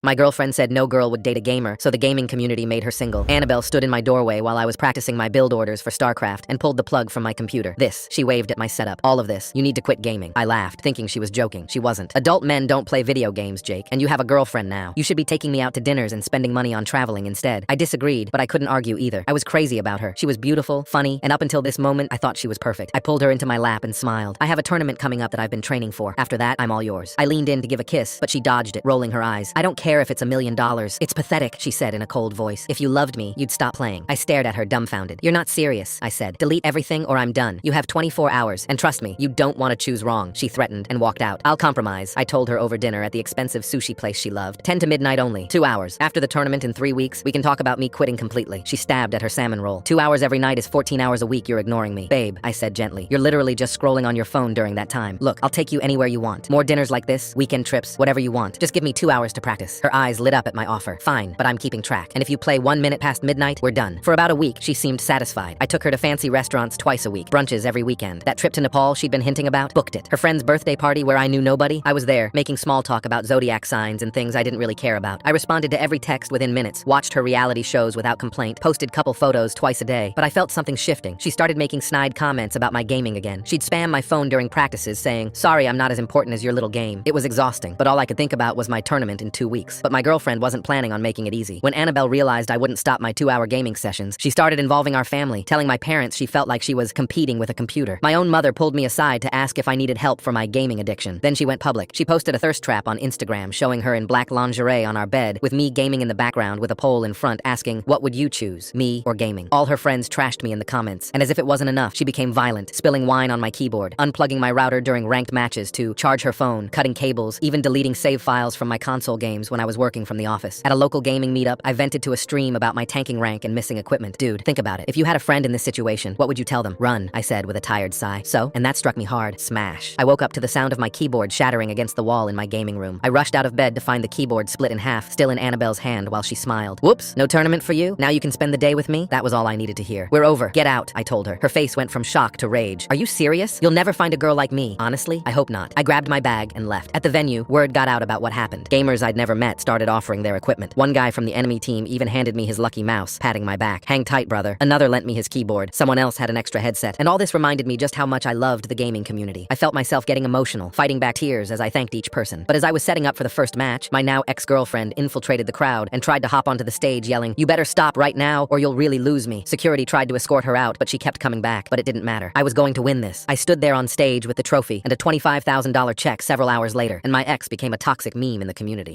My girlfriend said no girl would date a gamer, so the gaming community made her single. Annabelle stood in my doorway while I was practicing my build orders for StarCraft and pulled the plug from my computer. She waved at my setup. All of this, you need to quit gaming. I laughed, thinking she was joking. She wasn't. Adult men don't play video games, Jake, and you have a girlfriend now. You should be taking me out to dinners and spending money on traveling instead. I disagreed, but I couldn't argue either. I was crazy about her. She was beautiful, funny, and up until this moment, I thought she was perfect. I pulled her into my lap and smiled. I have a tournament coming up that I've been training for. After that, I'm all yours. I leaned in to give a kiss, but she dodged it, rolling her eyes. I don't care if it's $1 million. It's pathetic, she said in a cold voice. If you loved me, you'd stop playing. I stared at her dumbfounded. You're not serious, I said. Delete everything or I'm done. You have 24 hours, and trust me, you don't want to choose wrong, she threatened and walked out. I'll compromise, I told her over dinner at the expensive sushi place she loved. 10 to midnight only. 2 hours. After the tournament in 3 weeks, we can talk about me quitting completely. She stabbed at her salmon roll. 2 hours every night is 14 hours a week you're ignoring me. Babe, I said gently. You're literally just scrolling on your phone during that time. Look, I'll take you anywhere you want. More dinners like this, weekend trips, whatever you want. Just give me 2 hours to practice. Her eyes lit up at my offer. Fine, but I'm keeping track. And if you play 1 minute past midnight, we're done. For about a week, she seemed satisfied. I took her to fancy restaurants twice a week, brunches every weekend. That trip to Nepal she'd been hinting about, booked it. Her friend's birthday party where I knew nobody, I was there, making small talk about zodiac signs and things I didn't really care about. I responded to every text within minutes, watched her reality shows without complaint, posted couple photos twice a day, but I felt something shifting. She started making snide comments about my gaming again. She'd spam my phone during practices saying, sorry, I'm not as important as your little game. It was exhausting, but all I could think about was my tournament in 2 weeks. But my girlfriend wasn't planning on making it easy. When Annabelle realized I wouldn't stop my 2-hour gaming sessions, she started involving our family, telling my parents she felt like she was competing with a computer. My own mother pulled me aside to ask if I needed help for my gaming addiction. Then she went public. She posted a thirst trap on Instagram showing her in black lingerie on our bed, with me gaming in the background with a poll in front asking, what would you choose, me or gaming? All her friends trashed me in the comments, and as if it wasn't enough, she became violent, spilling wine on my keyboard, unplugging my router during ranked matches to charge her phone, cutting cables, even deleting save files from my console games when I was working from the office. At a local gaming meetup, I vented to a stream about my tanking rank and missing equipment. Dude, think about it. If you had a friend in this situation, what would you tell them? Run, I said with a tired sigh. So? And that struck me hard. Smash. I woke up to the sound of my keyboard shattering against the wall in my gaming room. I rushed out of bed to find the keyboard split in half, still in Annabelle's hand while she smiled. Whoops, no tournament for you? Now you can spend the day with me? That was all I needed to hear. We're over. Get out, I told her. Her face went from shock to rage. Are you serious? You'll never find a girl like me. Honestly, I hope not. I grabbed my bag and left. At the venue, word got out about what happened. Gamers I'd never met started offering their equipment. One guy from the enemy team even handed me his lucky mouse, patting my back. Hang tight, brother. Another lent me his keyboard. Someone else had an extra headset. And all this reminded me just how much I loved the gaming community. I felt myself getting emotional, fighting back tears as I thanked each person. But as I was setting up for the first match, my now ex-girlfriend infiltrated the crowd and tried to hop onto the stage yelling, you better stop right now or you'll really lose me. Security tried to escort her out, but she kept coming back. But it didn't matter. I was going to win this. I stood there on stage with the trophy and a $25,000 check several hours later, and my ex became a toxic meme in the community.